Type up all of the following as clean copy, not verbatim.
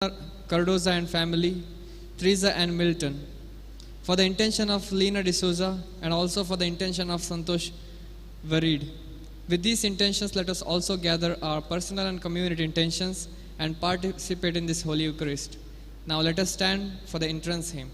Cardoza and family, Teresa and Milton, for the intention of Lena D'Souza and also for the intention of Santosh Varid. With these intentions, let us also gather our personal and community intentions and participate in this Holy Eucharist. Now let us stand for the entrance hymn.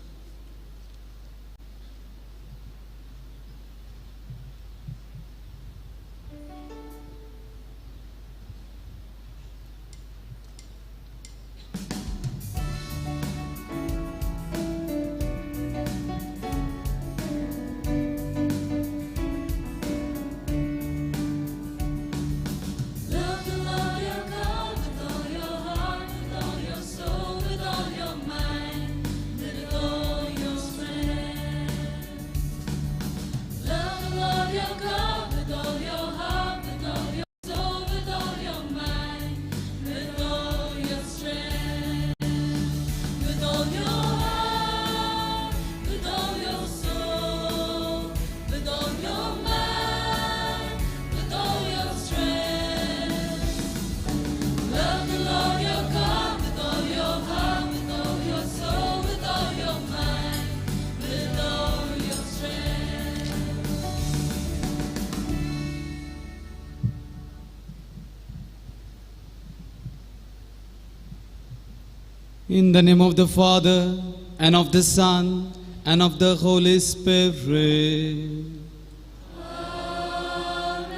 In the name of the Father, and of the Son, and of the Holy Spirit. Amen.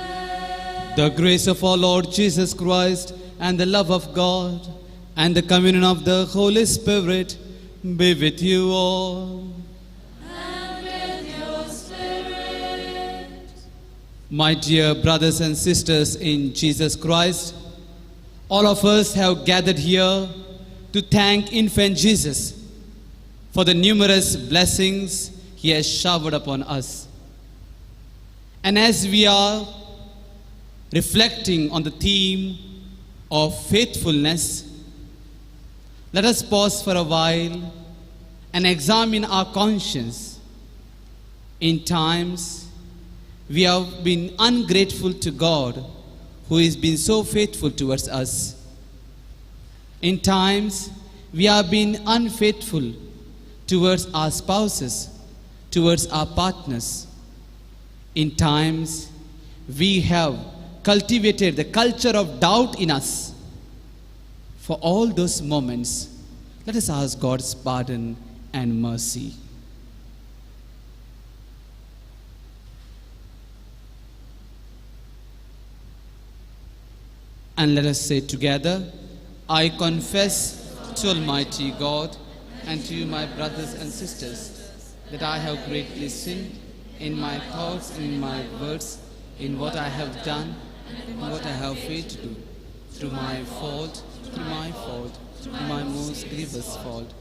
The grace of our Lord Jesus Christ, and the love of God, and the communion of the Holy Spirit be with you all. And with your spirit. My dear brothers and sisters in Jesus Christ, all of us have gathered here to thank infant Jesus for the numerous blessings he has showered upon us. And as we are reflecting on the theme of faithfulness, let us pause for a while and examine our conscience. In times we have been ungrateful to God, who has been so faithful towards us. In times, we have been unfaithful towards our spouses, towards our partners. In times, we have cultivated the culture of doubt in us. For all those moments, let us ask God's pardon and mercy. And let us say together, I confess to Almighty God and to you, my brothers and sisters, that I have greatly sinned in my thoughts and in my words, in what I have done and what I have failed to do, through my fault, through my most grievous fault.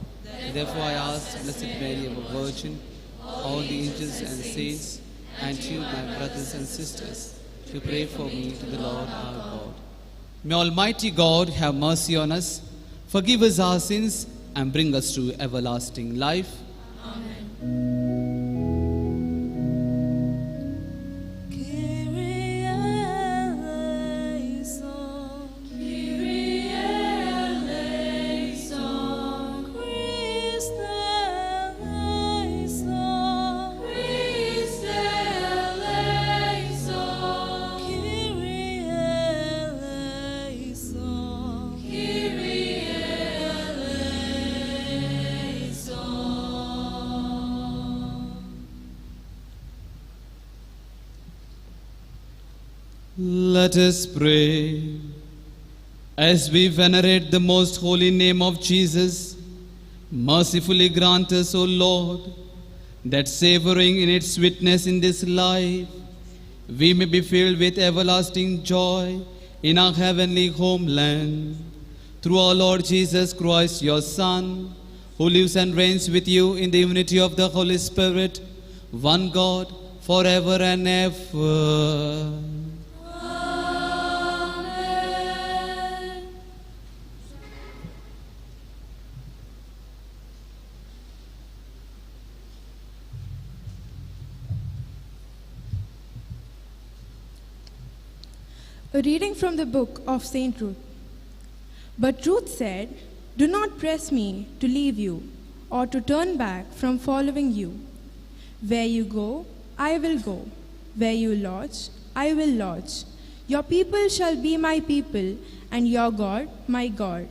Therefore I ask Blessed Mary, our Virgin, all the angels and saints, and you, my brothers and sisters, to pray for me to the Lord our God. May Almighty God have mercy on us, forgive us our sins, and bring us to everlasting life. Amen. Let us pray. As we venerate the most holy name of Jesus, mercifully grant us, O Lord, that savoring in its sweetness in this life, we may be filled with everlasting joy in our heavenly homeland. Through our Lord Jesus Christ, your Son, who lives and reigns with you in the unity of the Holy Spirit, one God, forever and ever. A reading from the book of Saint Ruth. But Ruth said, Do not press me to leave you or to turn back from following you. Where you go, I will go. Where you lodge, I will lodge. Your people shall be my people, and your God my God.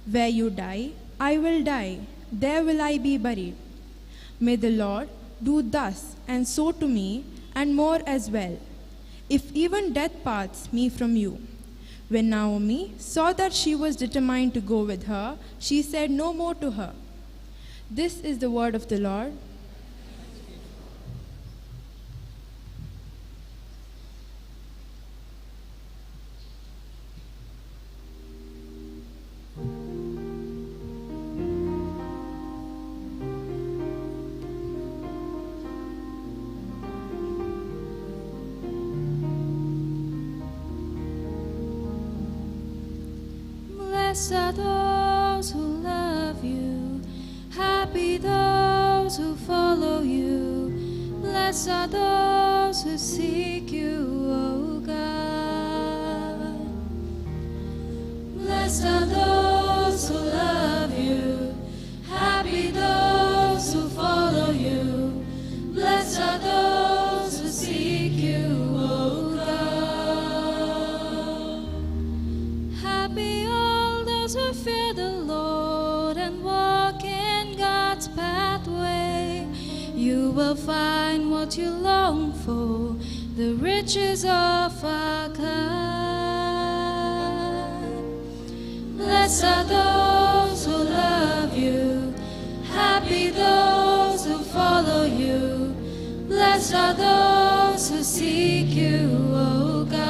Where you die, I will die. There will I be buried. May the Lord do thus and so to me, and more as well, if even death parts me from you. When Naomi saw that she was determined to go with her, she said no more to her. This is the word of the Lord. Blessed are those who love you, happy those who follow you. Blessed are those who seek you, O God. Blessed are those who love you, happy those who follow you. Blessed are those who seek you, O God. Happy all those who fear the Lord and walk in God's pathway. You will find what you long for, the riches of our God. Blessed are those who love you, happy those who follow you. Blessed are those who seek you, O God.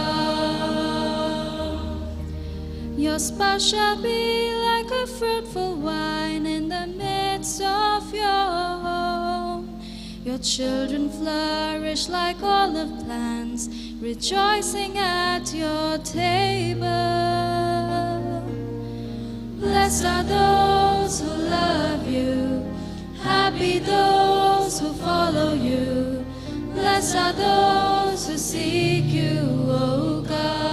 Your spouse shall be like a fruitful vine in the midst of your home. Your children flourish like olive plants, rejoicing at your table. Blessed are those who love you, happy those who follow you. Blessed are those who seek you, O God.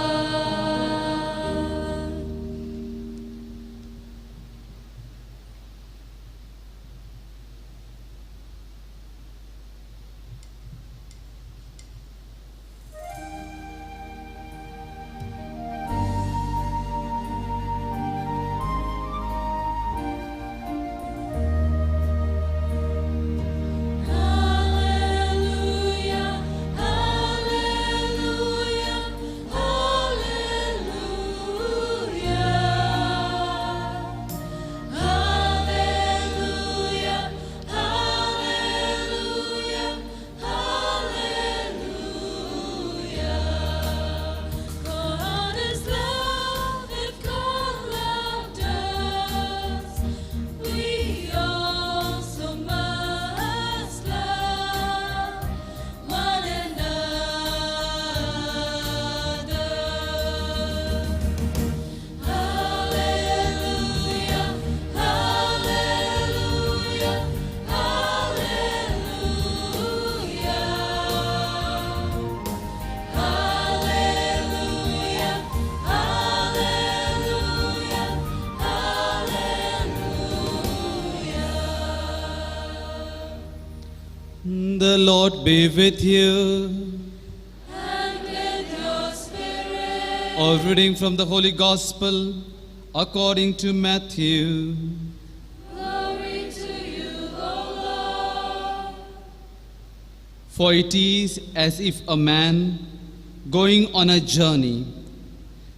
Hallelujah, hallelujah, hallelujah. Hallelujah, hallelujah, hallelujah. God is love, if God loved us, we also must love one another. Hallelujah, hallelujah, hallelujah. Hallelujah, hallelujah, hallelujah. The Lord be with you. And with your spirit. A reading from the Holy Gospel according to Matthew. Glory to you, O Lord. For it is as if a man going on a journey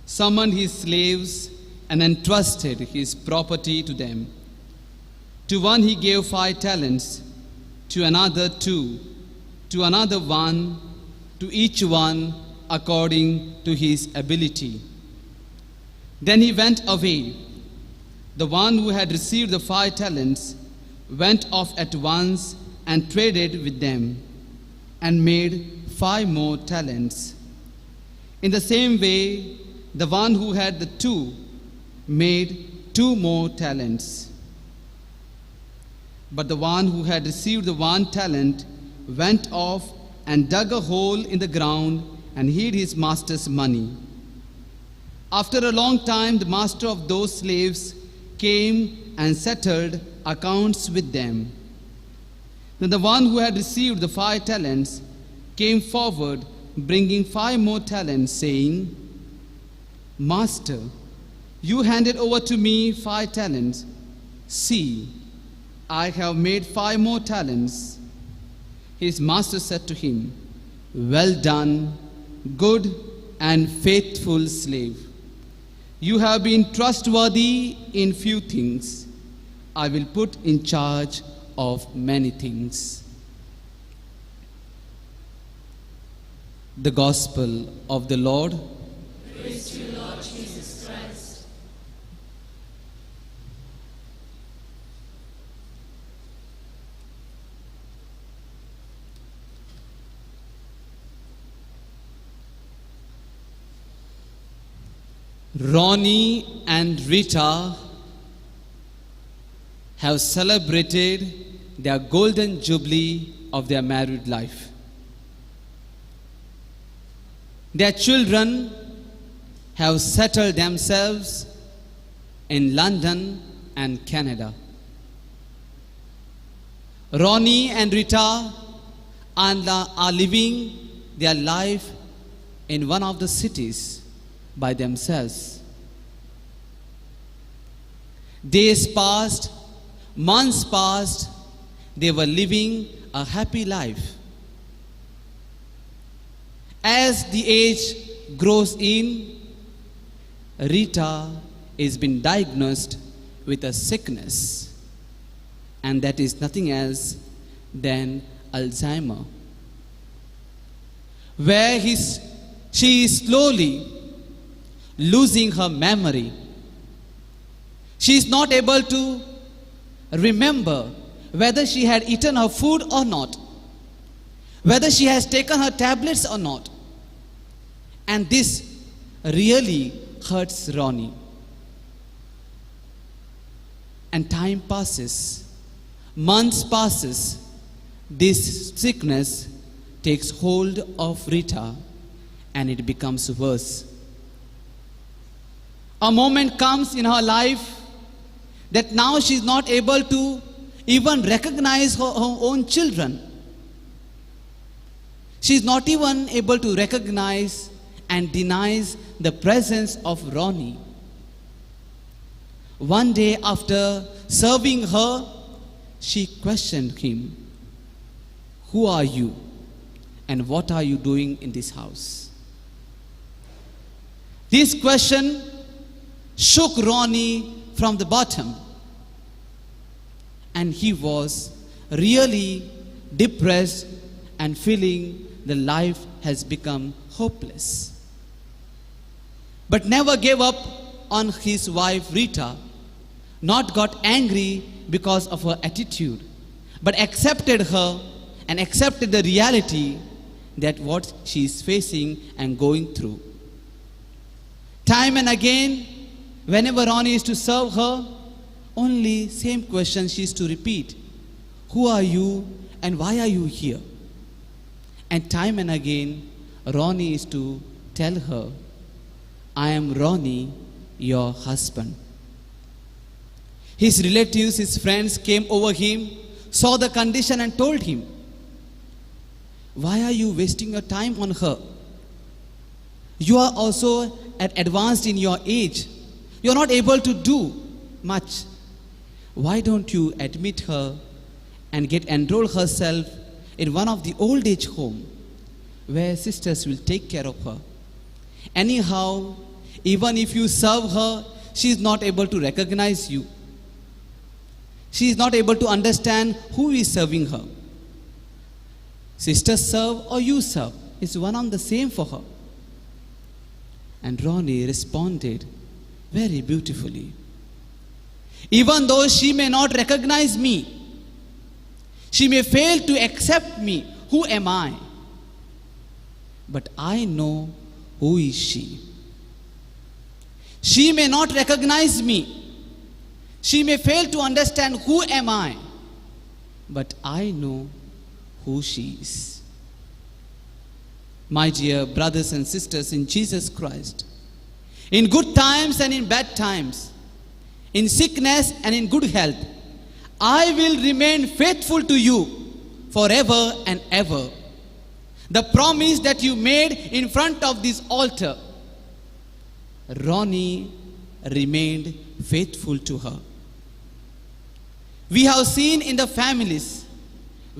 summoned his slaves and entrusted his property to them. To one he gave 5 talents, to another 2, to another 1, to each one according to his ability. Then he went away. The one who had received the 5 talents went off at once and traded with them, and made 5 more talents. In the same way, the one who had the 2 made 2 more talents. But the one who had received the 1 talent went off and dug a hole in the ground and hid his master's money. After a long time, the master of those slaves came and settled accounts with them. Then the one who had received the 5 talents came forward, bringing 5 more talents, saying, Master, you handed over to me 5 talents. See, I have made 5 more talents. His master said to him, Well done, good and faithful slave. You have been trustworthy in few things. I will put in charge of many things. The Gospel of the Lord. Praise to you, Lord Jesus Christ. Ronnie and Rita have celebrated their golden jubilee of their married life. Their children have settled themselves in London and Canada. Ronnie and Rita are living their life in one of the cities by themselves. Days passed, months passed, they were living a happy life. As the age grows in, Rita is been diagnosed with a sickness, and that is nothing else than Alzheimer, where she is slowly losing her memory. She is not able to remember whether she had eaten her food or not, whether she has taken her tablets or not. And this really hurts Ronnie. And time passes, months passes, this sickness takes hold of Rita and it becomes worse. A moment comes in her life that now she is not able to even recognize her own children. She is not even able to recognize and denies the presence of Ronnie. One day after serving her, she questioned him, "Who are you and what are you doing in this house?" This question shook Ronnie from the bottom, and he was really depressed and feeling the life has become hopeless. But never gave up on his wife Rita, not got angry because of her attitude, but accepted her and accepted the reality that what she is facing and going through. Time and again, whenever Ronnie is to serve her, only same question she is to repeat. "Who are you and why are you here?" And time and again, Ronnie is to tell her, "I am Ronnie, your husband." His relatives, his friends came over him, saw the condition and told him, "Why are you wasting your time on her? You are also advanced in your age. You are not able to do much. Why don't you admit her and enroll herself in one of the old age home where sisters will take care of her? Anyhow, even if you serve her, she is not able to recognize you. She is not able to understand who is serving her. Sisters serve or you serve, it's one and the same for her." And Ronnie responded very beautifully, "Even though she may not recognize me, she may fail to accept me, who am I? But I know who is she. She may not recognize me. She may fail to understand who am I, but I know who she is." My dear brothers and sisters in Jesus Christ, in good times and in bad times, in sickness and in good health. I will remain faithful to you forever and ever. The promise that you made in front of this altar, Ronnie remained faithful to her. We have seen in the families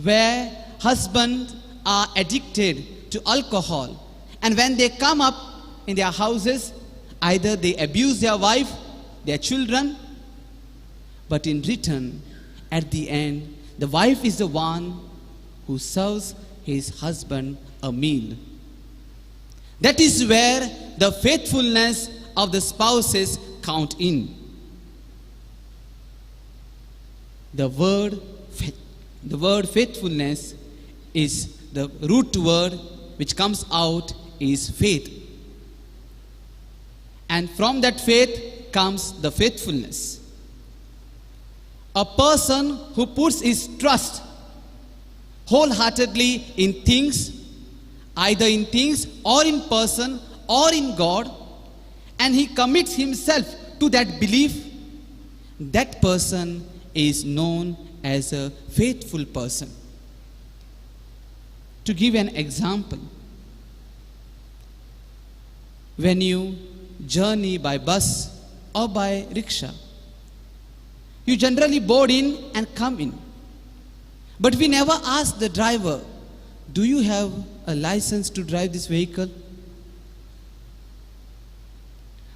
where husbands are addicted to alcohol, and when they come up in their houses, either they abuse their wife, their children, but in return, at the end, the wife is the one who serves his husband a meal. That is where the faithfulness of the spouses count in. The word faithfulness is the root word which comes out is faith. And from that faith comes the faithfulness. A person who puts his trust wholeheartedly in things, either in things or in person or in God, and he commits himself to that belief, that person is known as a faithful person. To give an example, when you journey by bus or by rickshaw, you generally board in and come in. But we never ask the driver, do you have a license to drive this vehicle?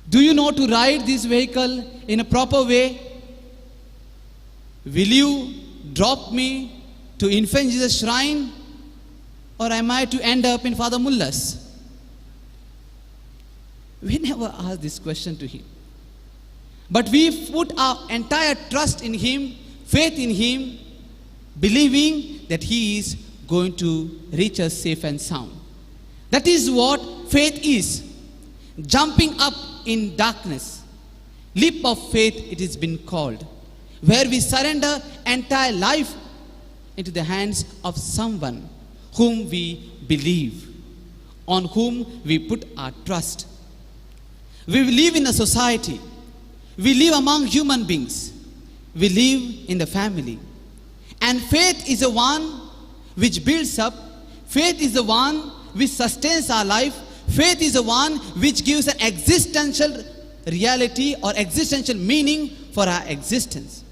Do you know to ride this vehicle in a proper way? Will you drop me to Infant Jesus Shrine, or am I to end up in Father Mulla's? We never ask this question to him. But we put our entire trust in him, faith in him, believing that he is going to reach us safe and sound. That is what faith is. Jumping up in darkness. Leap of faith, it has been called. Where we surrender entire life into the hands of someone whom we believe, on whom we put our trust. We live in a society. We live among human beings. We live in the family. And faith is the one which builds up. Faith is the one which sustains our life. Faith is the one which gives an existential reality or existential meaning for our existence.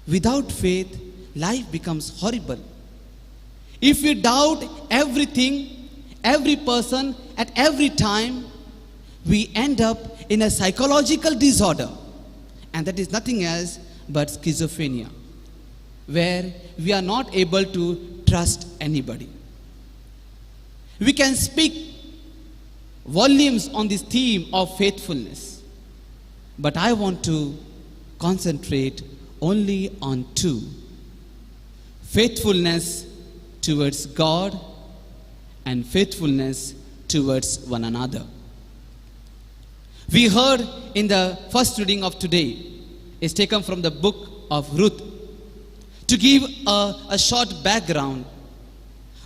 Without faith, life becomes horrible. If we doubt everything, every person, at every time, we end up in a psychological disorder. And that is nothing else but schizophrenia, where we are not able to trust anybody. We can speak volumes on this theme of faithfulness, but I want to concentrate only on two: faithfulness towards God and faithfulness towards one another. We heard in the first reading of today, is taken from the book of Ruth. To give a short background,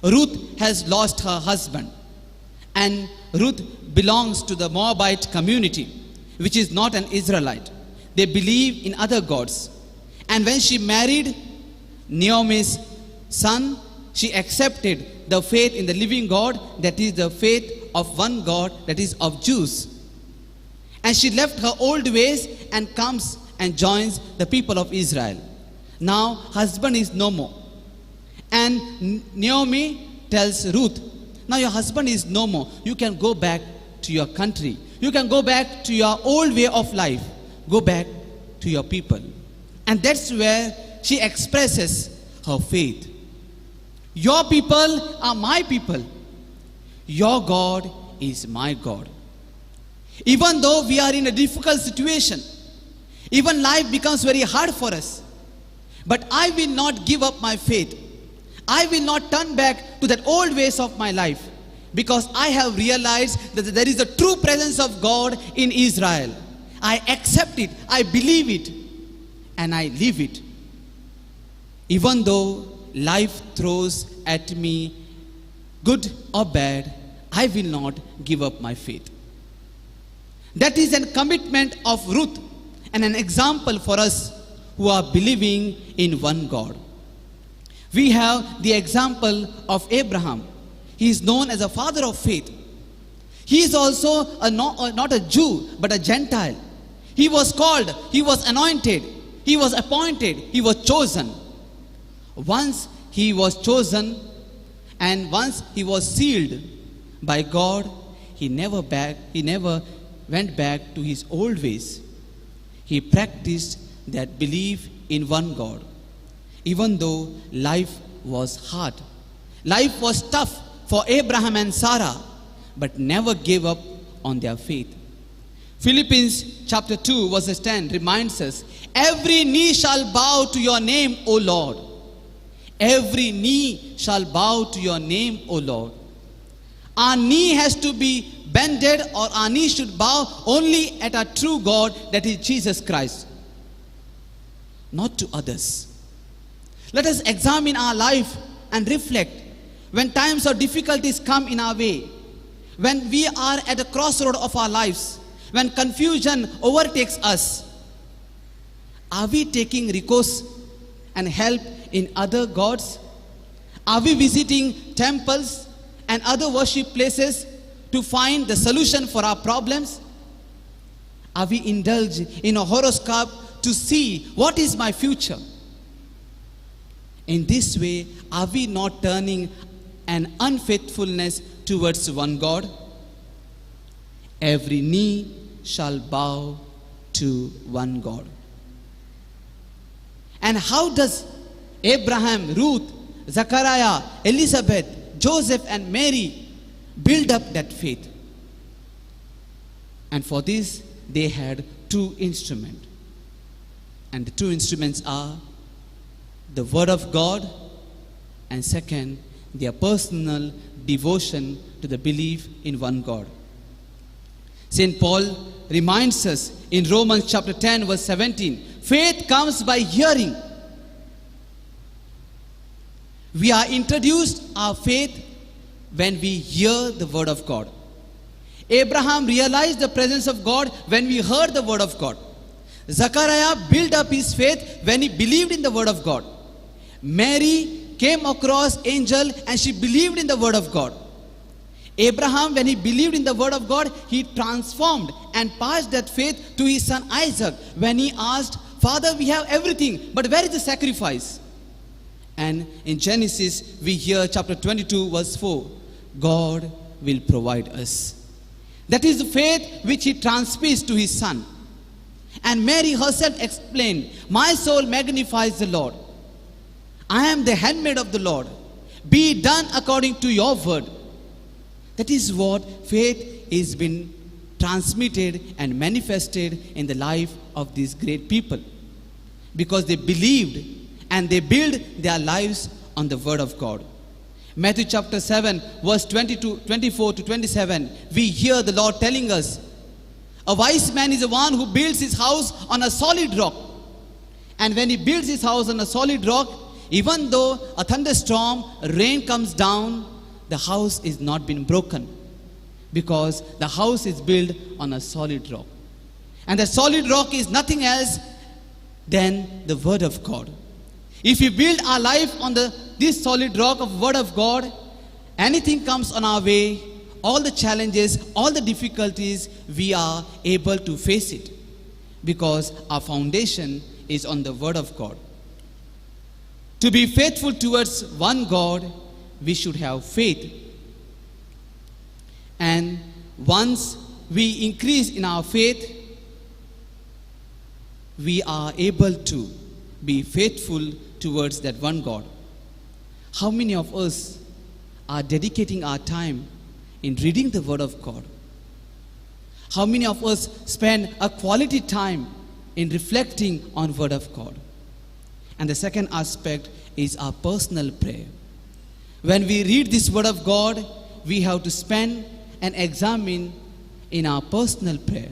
Ruth has lost her husband, and Ruth belongs to the Moabite community, which is not an Israelite. They believe in other gods. And when she married Naomi's son, she accepted the faith in the living God, that is the faith of one God, that is of Jews. And she left her old ways and comes and joins the people of Israel. Now husband is no more. And Naomi tells Ruth, now your husband is no more. You can go back to your country. You can go back to your old way of life. Go back to your people. And that's where she expresses her faith. Your people are my people. Your God is my God. Even though we are in a difficult situation, even life becomes very hard for us, but I will not give up my faith. I will not turn back to that old ways of my life, because I have realized that there is a true presence of God in Israel. I accept it, I believe it, and I live it. Even though life throws at me good or bad, I will not give up my faith. That is a commitment of Ruth, and an example for us who are believing in one God. We have the example of Abraham. He is known as a father of faith. He is also not a Jew, but a Gentile. He was called, he was anointed, he was appointed, he was chosen. Once he was chosen and once he was sealed by God, he never went back to his old ways. He practiced that belief in one God. Even though life was hard, life was tough for Abraham and Sarah, but never gave up on their faith. Philippians chapter 2 verse 10 reminds us, every knee shall bow to your name, O Lord. Every knee shall bow to your name, O Lord. Our knee has to be bended, or our knee should bow only at our true God, that is Jesus Christ, not to others. Let us examine our life and reflect. When times of difficulties come in our way, when we are at a crossroad of our lives, when confusion overtakes us, are we taking recourse and help in other gods? Are we visiting temples and other worship places to find the solution for our problems? Are we indulge in a horoscope to see what is my future? In this way, are we not turning an unfaithfulness towards one God? Every knee shall bow to one God. And how does Abraham, Ruth, Zachariah, Elizabeth, Joseph and Mary build up that faith? And for this, they had two instruments. And the two instruments are the Word of God, and second, their personal devotion to the belief in one God. St. Paul reminds us in Romans chapter 10 verse 17, faith comes by hearing. We are introduced our faith when we hear the Word of God. Abraham realized the presence of God when we heard the Word of God. Zachariah built up his faith when he believed in the Word of God. Mary came across angel and she believed in the Word of God. Abraham, when he believed in the Word of God, he transformed and passed that faith to his son Isaac when he asked, Father, we have everything, but where is the sacrifice? And in Genesis, we hear chapter 22 verse 4, God will provide us. That is the faith which he transmits to his son. And Mary herself explained, my soul magnifies the Lord. I am the handmaid of the Lord. Be done according to your word. That is what faith is been transmitted and manifested in the life of these great people. Because they believed and they built their lives on the word of God. Matthew chapter 7 verse 24 to 27, we hear the Lord telling us, a wise man is the one who builds his house on a solid rock. And when he builds his house on a solid rock, even though a thunderstorm, rain comes down, the house is not been broken, because the house is built on a solid rock. And the solid rock is nothing else than the word of God. If we build our life on this solid rock of word of God, anything comes on our way, all the challenges, all the difficulties, we are able to face it, because our foundation is on the word of God. To be faithful towards one God, we should have faith. And once we increase in our faith, we are able to be faithful towards that one God. How many of us are dedicating our time in reading the Word of God? How many of us spend a quality time in reflecting on Word of God? And the second aspect is our personal prayer. When we read this Word of God, we have to spend and examine in our personal prayer.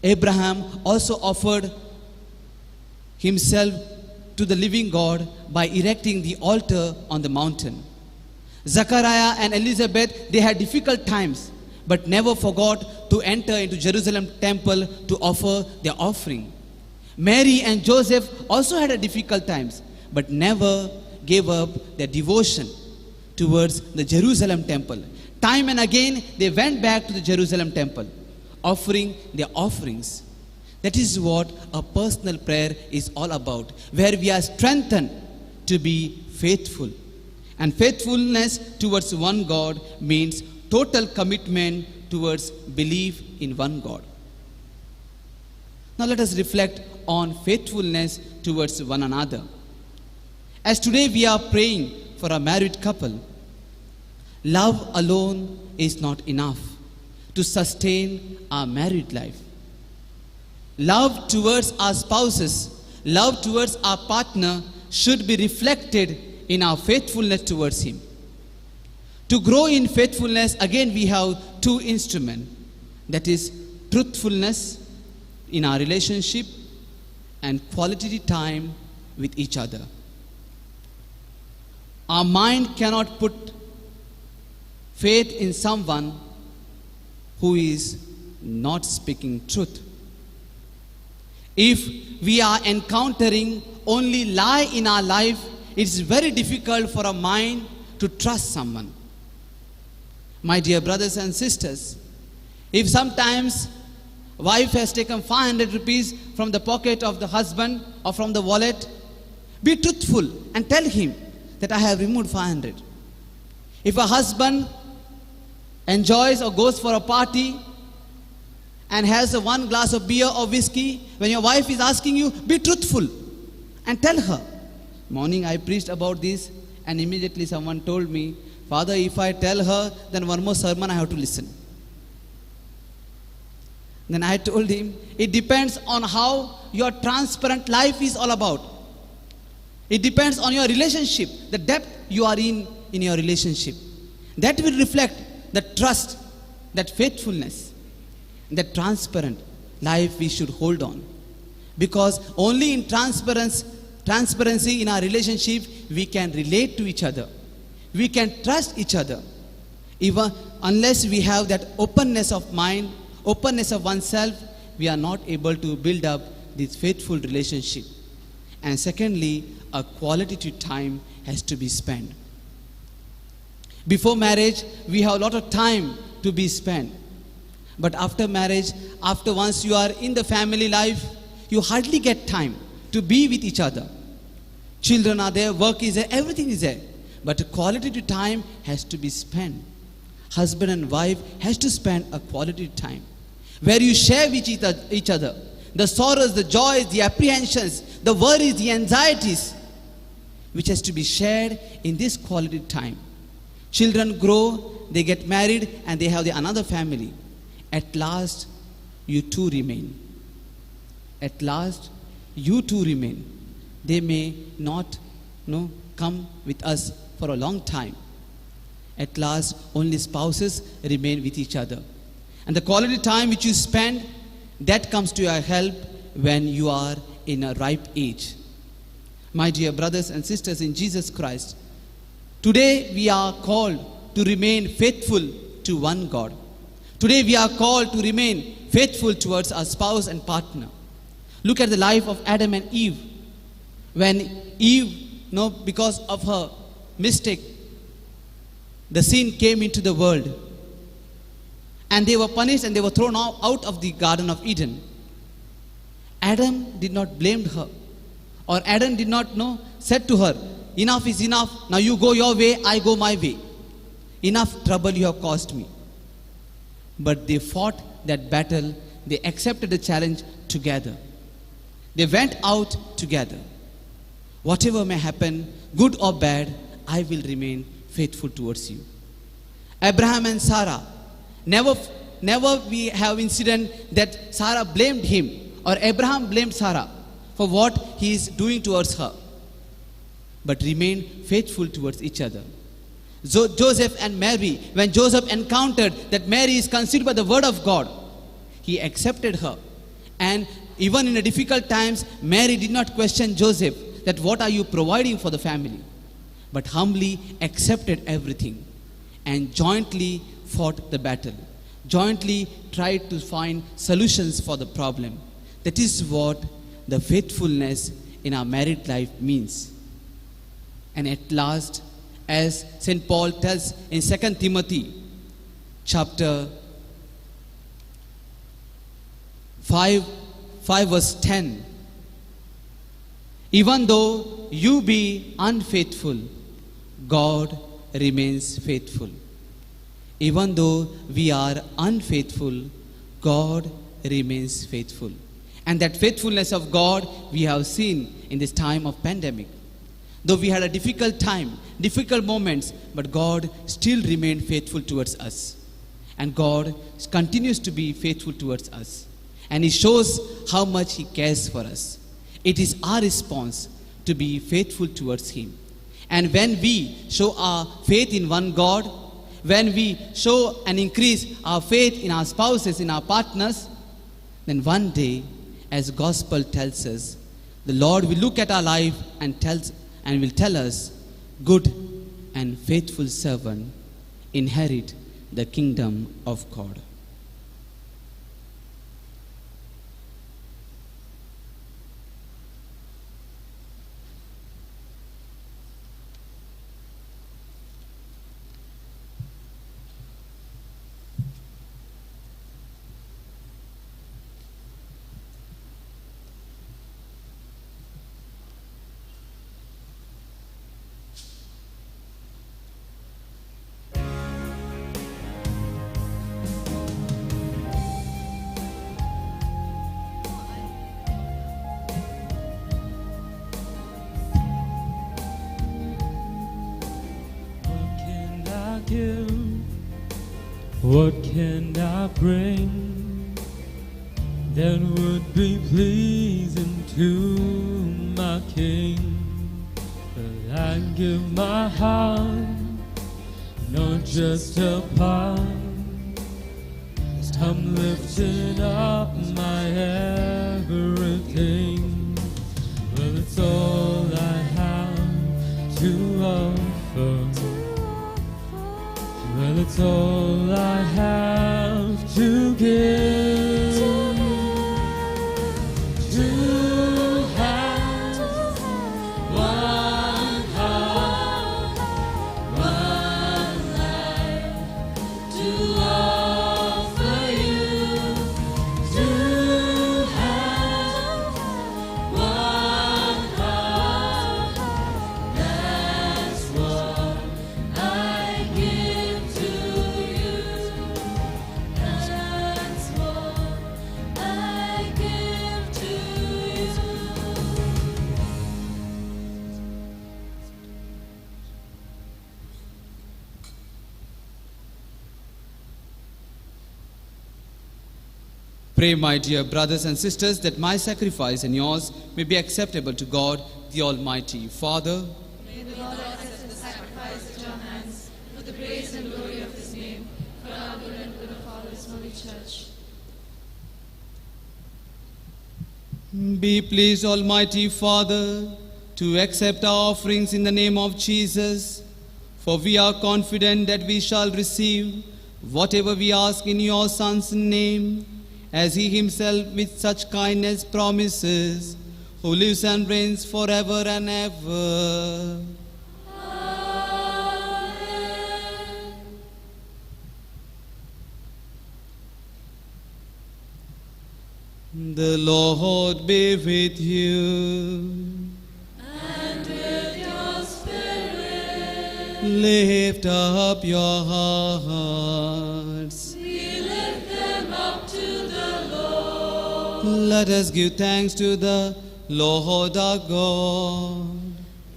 Abraham also offered himself to the living God by erecting the altar on the mountain. Zachariah and Elizabeth, they had difficult times, but never forgot to enter into Jerusalem temple to offer their offering. Mary and Joseph also had a difficult times, but never gave up their devotion towards the Jerusalem temple. Time and again, they went back to the Jerusalem temple, offering their offerings. That is what a personal prayer is all about, where we are strengthened to be faithful. And faithfulness towards one God means total commitment towards belief in one God. Now let us reflect on faithfulness towards one another. As today we are praying for a married couple, love alone is not enough to sustain our married life. Love towards our spouses, love towards our partner should be reflected in our faithfulness towards him. To grow in faithfulness, again we have two instruments. That is truthfulness in our relationship and quality time with each other. Our mind cannot put faith in someone who is not speaking truth. If we are encountering only lie in our life, it's very difficult for a mind to trust someone. My dear brothers and sisters, if sometimes wife has taken 500 rupees from the pocket of the husband or from the wallet, be truthful and tell him that I have removed 500. If a husband enjoys or goes for a party and has a one glass of beer or whiskey, when your wife is asking you, be truthful and tell her. Morning I preached about this and immediately someone told me, Father, if I tell her, then one more sermon I have to listen. Then I told him, it depends on how your transparent life is all about. It depends on your relationship, the depth you are in your relationship. That will reflect the trust, that faithfulness, that transparent life we should hold on. Because only in transparency in our relationship, we can relate to each other. We can trust each other. Even unless we have that openness of mind, openness of oneself, we are not able to build up this faithful relationship. And secondly, a quality time has to be spent. Before marriage, we have a lot of time to be spent. But after marriage, after once you are in the family life, you hardly get time to be with each other. Children are there, work is there, everything is there. But quality time has to be spent. Husband and wife has to spend a quality time where you share with each other the sorrows, the joys, the apprehensions, the worries, the anxieties, which has to be shared in this quality time. Children grow, they get married, and they have another family. At last, you two remain. At last, you two remain. They may not come with us for a long time. At last, only spouses remain with each other. And the quality time which you spend, that comes to your help when you are in a ripe age. My dear brothers and sisters in Jesus Christ, today we are called to remain faithful to one God. Today we are called to remain faithful towards our spouse and partner. Look at the life of Adam and Eve. When Eve, because of her mistake, the sin came into the world. And they were punished and they were thrown out of the Garden of Eden. Adam did not blame her. Or Adam did not said to her, enough is enough, now you go your way, I go my way. Enough trouble you have caused me. But they fought that battle, they accepted the challenge together. They went out together. Whatever may happen, good or bad, I will remain faithful towards you. Abraham and Sarah, never we have incident that Sarah blamed him or Abraham blamed Sarah for what he is doing towards her, but remained faithful towards each other. Joseph and Mary, when Joseph encountered that Mary is conceived by the word of God, he accepted her. And even in the difficult times, Mary did not question Joseph that what are you providing for the family, but humbly accepted everything and jointly fought the battle. jointly tried to find solutions for the problem. That is what the faithfulness in our married life means. And at last, as St. Paul tells in 2 Timothy chapter 5 verse 10, even though you be unfaithful, God remains faithful. Even though we are unfaithful, God remains faithful. And that faithfulness of God we have seen in this time of pandemic. Though we had a difficult time, difficult moments, but God still remained faithful towards us. And God continues to be faithful towards us. And He shows how much He cares for us. It is our response to be faithful towards Him. And when we show our faith in one God, when we show and increase our faith in our spouses, in our partners, then one day, as Gospel tells us, the Lord will look at our life and will tell us, good and faithful servant, inherit the kingdom of God. What can I bring that would be pleasing to my King? But I give my heart, not just a part. I'm lifting up my everything. Well, it's all I have to offer. Well, it's all I have to give. To have one heart, one life to offer you. To have one heart, that's what I give to you. That's what I give to you. Pray, my dear brothers and sisters, that my sacrifice and yours may be acceptable to God, the Almighty Father. May the Lord accept the sacrifice at your hands for the praise and glory of His name, for our good and good of all His holy church. Be pleased, Almighty Father, to accept our offerings in the name of Jesus, for we are confident that we shall receive whatever we ask in your Son's name, as He Himself with such kindness promises, who lives and reigns forever and ever. The Lord be with you. And with your spirit, Lift up your hearts. we lift them up to the Lord. Let us give thanks to the Lord our God.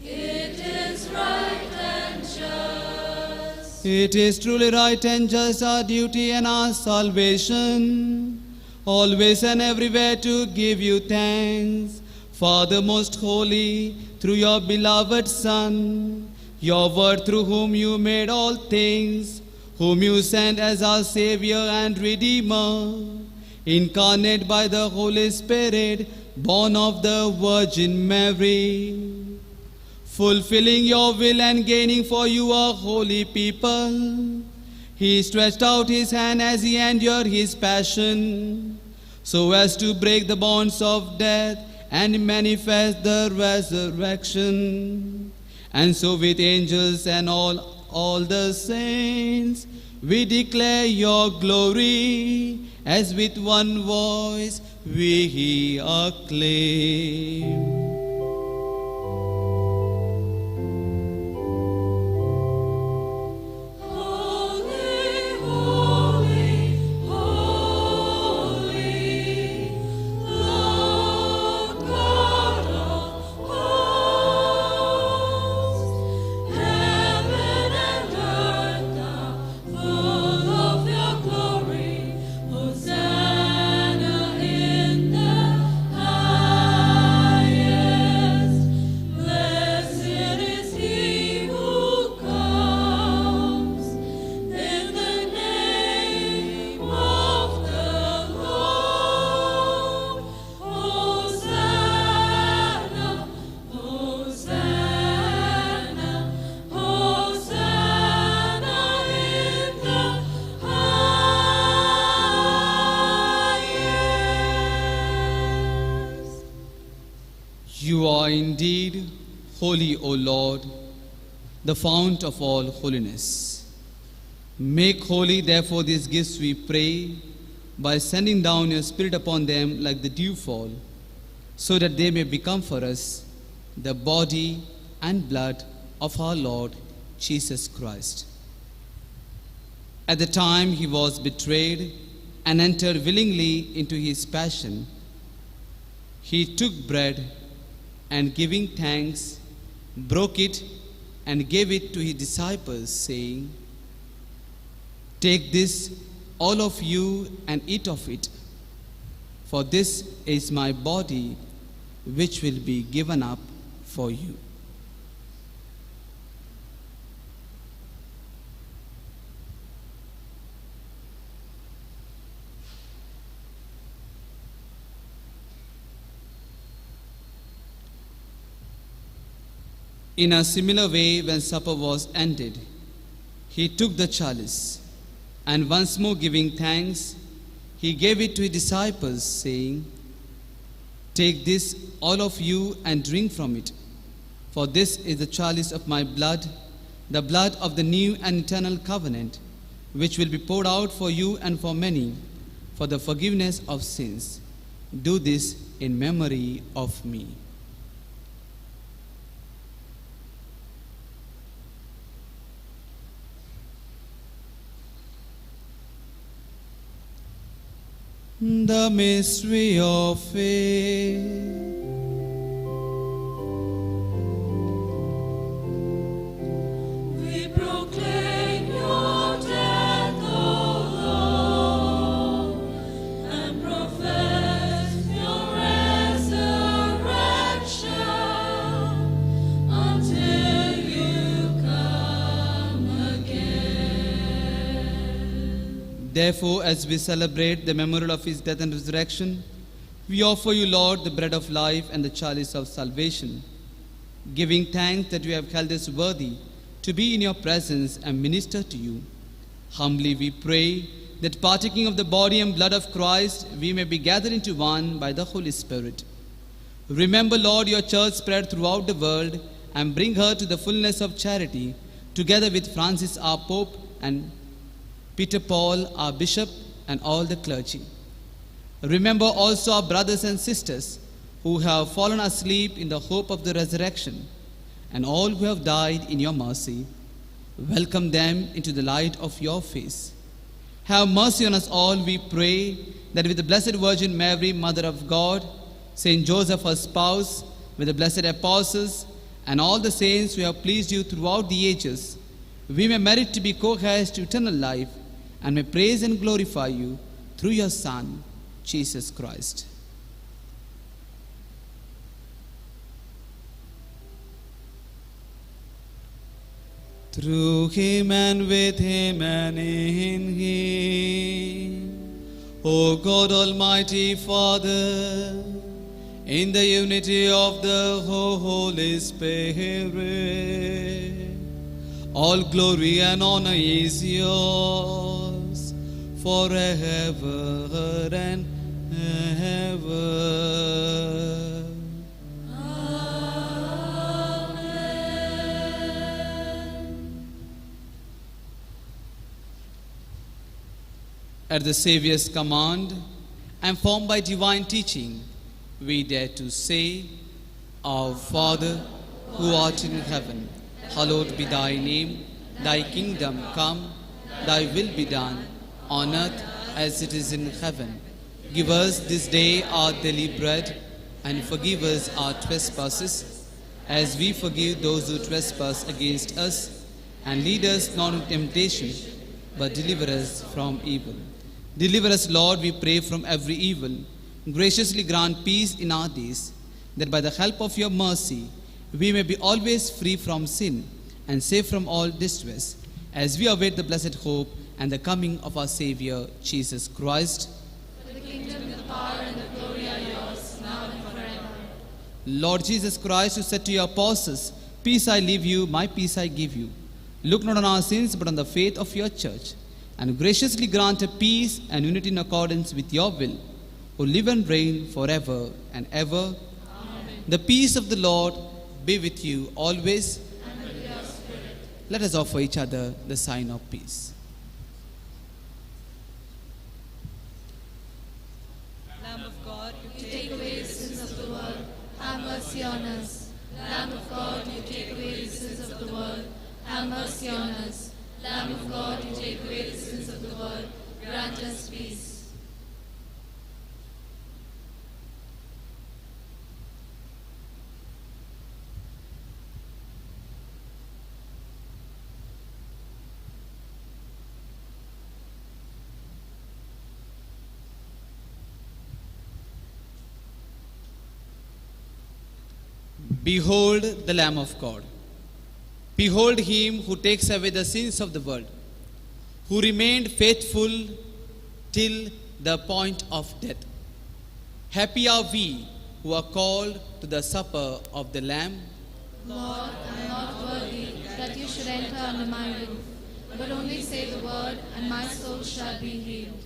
It is right and just. It is truly right and just, our duty and our salvation, always and everywhere to give you thanks, Father most holy, through your beloved Son, your word through whom you made all things, whom you sent as our Savior and Redeemer, incarnate by the Holy Spirit, born of the Virgin Mary, fulfilling your will and gaining for you a holy people. He stretched out his hand as he endured his passion, so as to break the bonds of death and manifest the resurrection. And so with angels and all the saints, we declare your glory, as with one voice we acclaim. You are indeed holy, O Lord, the fount of all holiness. Make holy, therefore, these gifts, we pray, by sending down your Spirit upon them like the dewfall, so that they may become for us the body and blood of our Lord Jesus Christ. At the time he was betrayed and entered willingly into his passion, he took bread and giving thanks, broke it and gave it to his disciples, saying, "Take this, all of you, and eat of it, for this is my body, which will be given up for you." In a similar way, when supper was ended, he took the chalice, and once more giving thanks, he gave it to his disciples, saying, "Take this, all of you, and drink from it, for this is the chalice of my blood, the blood of the new and eternal covenant, which will be poured out for you and for many, for the forgiveness of sins. Do this in memory of me." The mystery of faith. We proclaim your death, O Lord, and profess your resurrection until you come again. Therefore, as we celebrate the memorial of his death and resurrection, we offer you, Lord, the bread of life and the chalice of salvation, giving thanks that you have held us worthy to be in your presence and minister to you. Humbly we pray that, partaking of the body and blood of Christ, we may be gathered into one by the Holy Spirit. Remember, Lord, your church spread throughout the world, and bring her to the fullness of charity, together with Francis our Pope and Peter Paul our Bishop and all the clergy. Remember also our brothers and sisters who have fallen asleep in the hope of the resurrection, and all who have died in your mercy. Welcome them into the light of your face. Have mercy on us all, we pray, that with the Blessed Virgin Mary, Mother of God, Saint Joseph, her spouse, with the blessed apostles, and all the saints who have pleased you throughout the ages, we may merit to be co-heirs to eternal life, and may praise and glorify you through your Son, Jesus Christ. Through him and with him and in him, O God Almighty Father, in the unity of the Holy Spirit, All glory and honor is yours forever and ever. At the Saviour's command and formed by divine teaching, we dare to say, Our Father, who art in heaven, hallowed be thy name. Thy kingdom come, thy will be done, on earth as it is in heaven. Give us this day our daily bread, and forgive us our trespasses, as we forgive those who trespass against us. And lead us not into temptation, but deliver us from evil. Deliver us, Lord, we pray, from every evil. Graciously grant peace in our days, that by the help of your mercy we may be always free from sin and safe from all distress, as we await the blessed hope and the coming of our Savior, Jesus Christ. For the kingdom, the power, and the glory are yours, now and forever. Lord Jesus Christ, who said to your apostles, Peace I leave you, my peace I give you. Look not on our sins, but on the faith of your church, and graciously grant a peace and unity in accordance with your will, who live and reign forever and ever. Amen. The peace of the Lord be with you always. And with your spirit. Let us offer each other the sign of peace. Lamb of God, you take away the sins of the world, have mercy on us. Lamb of God, you take away the sins of the world, have mercy on us. Lamb of God, you take away the sins of the world, grant us peace. Behold the Lamb of God. Behold him who takes away the sins of the world, who remained faithful till the point of death. Happy are we who are called to the supper of the Lamb. Lord, I am not worthy that you should enter under my roof, but only say the word, and my soul shall be healed.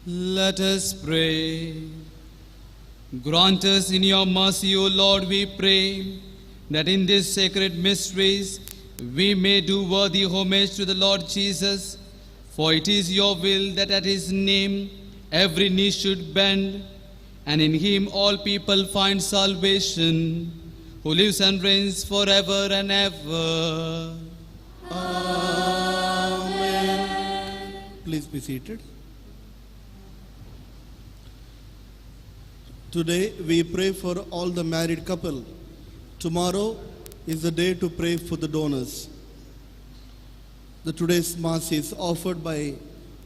Let us pray. Grant us in your mercy, O Lord, we pray, that in these sacred mysteries we may do worthy homage to the Lord Jesus. For it is your will that at his name every knee should bend, and in him all people find salvation, who lives and reigns forever and ever. Amen. Please be seated. Today we pray for all the married couple. Tomorrow is the day to pray for the donors. The today's Mass is offered by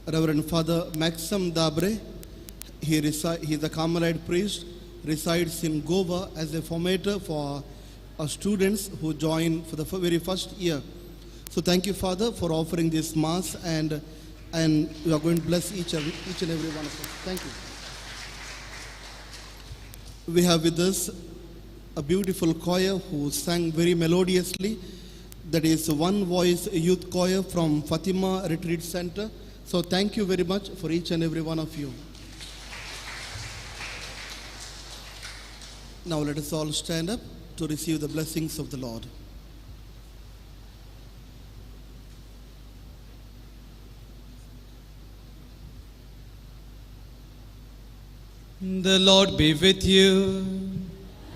Reverend Father Maxim Dabre. He is a Carmelite priest, resides in Goa as a formator for our students who join for the very first year. So thank you, Father, for offering this Mass, and we are going to bless each and every one of us. Thank you. We have with us a beautiful choir who sang very melodiously. That is One Voice Youth Choir from Fatima Retreat Center. So thank you very much for each and every one of you. Now let us all stand up to receive the blessings of the Lord. The Lord be with you.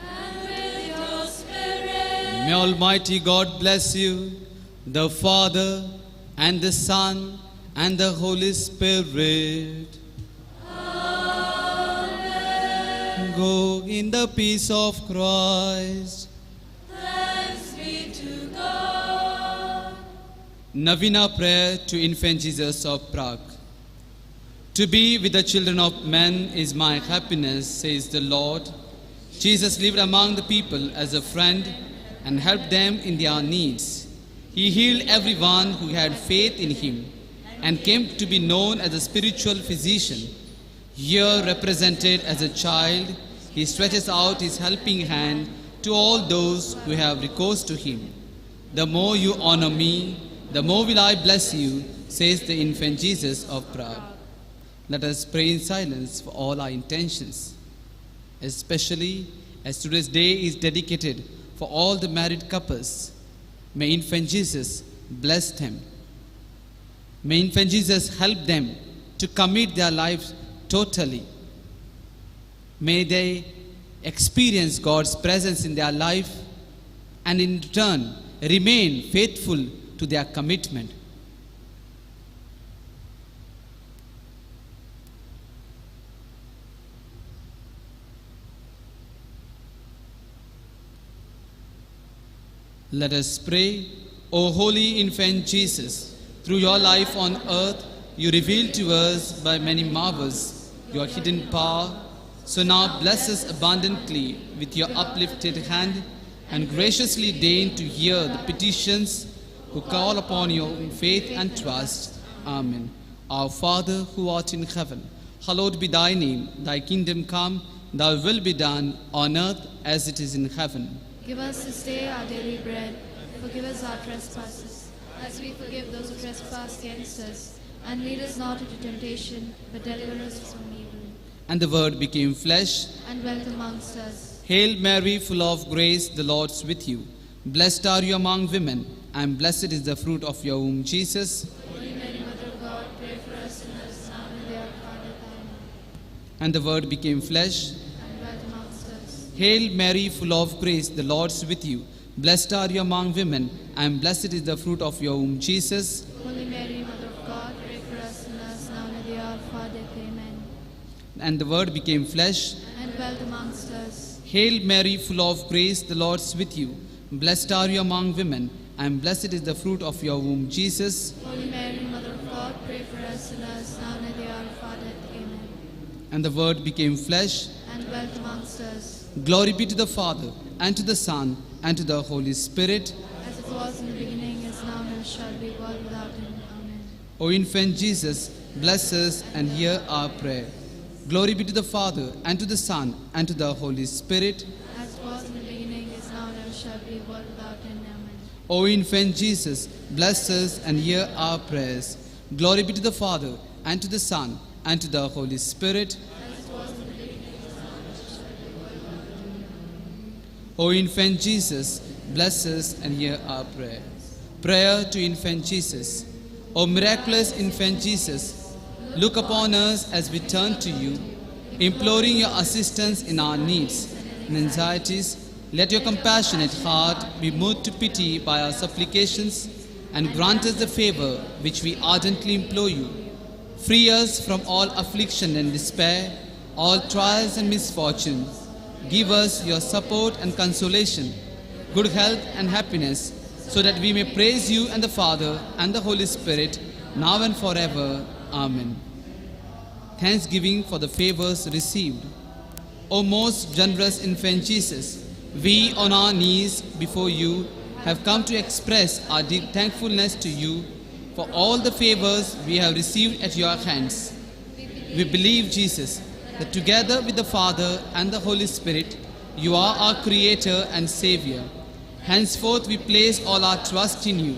And with your spirit. May Almighty God bless you, the Father and the Son and the Holy Spirit. Amen. Go in the peace of Christ. Thanks be to God. Novena prayer to Infant Jesus of Prague. To be with the children of men is my happiness, says the Lord. Jesus lived among the people as a friend and helped them in their needs. He healed everyone who had faith in him and came to be known as a spiritual physician. Here represented as a child, he stretches out his helping hand to all those who have recourse to him. The more you honor me, the more will I bless you, says the infant Jesus of Prague. Let us pray in silence for all our intentions, especially as today's day is dedicated for all the married couples. May infant Jesus bless them. May infant Jesus help them to commit their lives totally. May they experience God's presence in their life and in return remain faithful to their commitment. Let us pray. O holy infant Jesus, through your life on earth, you revealed to us by many marvels your hidden power. So now bless us abundantly with your uplifted hand and graciously deign to hear the petitions who call upon you in faith and trust. Amen. Our Father who art in heaven, hallowed be thy name. Thy kingdom come, thy will be done on earth as it is in heaven. Give us this day our daily bread. Forgive us our trespasses, as we forgive those who trespass against us. And lead us not into temptation, but deliver us from evil. And the Word became flesh And dwelt amongst us. Hail Mary, full of grace, the Lord's with you. Blessed are you among women, and blessed is the fruit of your womb, Jesus. Holy Mary, Mother of God, pray for us sinners, now and at the hour of our death. Amen. And the Word became flesh. And dwelt amongst us. Hail Mary, full of grace, the Lord's with you. Blessed are you among women, and blessed is the fruit of your womb, Jesus. Holy Mary, Mother of God, pray for us sinners, now and at the hour of our death. Amen. And the Word became flesh. And dwelt amongst us. Hail Mary, full of grace, the Lord's with you. Blessed are you among women, and blessed is the fruit of your womb, Jesus. Holy Mary, Mother of God, pray for us sinners, now and at the hour of our death. Amen. And the Word became flesh. And dwelt amongst us. Glory be to the Father, and to the Son, and to the Holy Spirit. As it was in the beginning, is now, and shall be, world without end. Amen. O infant Jesus, bless us and hear our prayer. Glory be to the Father, and to the Son, and to the Holy Spirit. As it was in the beginning, is now, and shall be, world without end. Amen. O infant Jesus, bless us and hear our prayers. Glory be to the Father, and to the Son, and to the Holy Spirit. O infant Jesus, bless us and hear our prayer. Prayer to infant Jesus. O miraculous infant Jesus, look upon us as we turn to you, imploring your assistance in our needs and anxieties. Let your compassionate heart be moved to pity by our supplications and grant us the favor which we ardently implore you. Free us from all affliction and despair, all trials and misfortune. Give us your support and consolation, good health and happiness, so that we may praise you and the Father and the Holy Spirit, now and forever. Amen. Thanksgiving for the favors received. O most generous infant Jesus, we on our knees before you have come to express our deep thankfulness to you for all the favors we have received at your hands. We believe, Jesus, that together with the Father and the Holy Spirit, you are our Creator and Savior. Henceforth we place all our trust in you.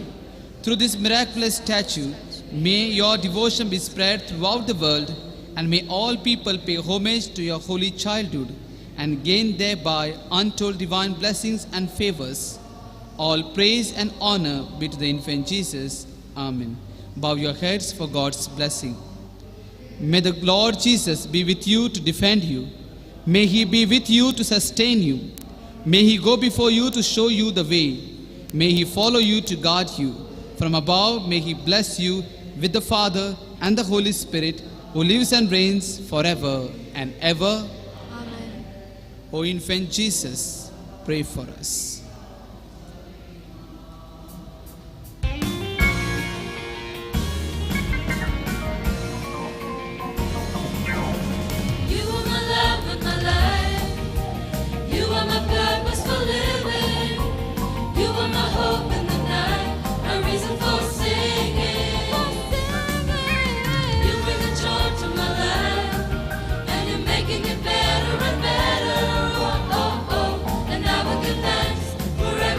Through this miraculous statue, may your devotion be spread throughout the world, and may all people pay homage to your holy childhood and gain thereby untold divine blessings and favors. All praise and honor be to the infant Jesus. Amen. Bow your heads for God's blessing. May the Lord Jesus be with you to defend you. May he be with you to sustain you. May he go before you to show you the way. May he follow you to guard you. From above, may he bless you with the Father and the Holy Spirit, who lives and reigns forever and ever. Amen. O infant Jesus, pray for us.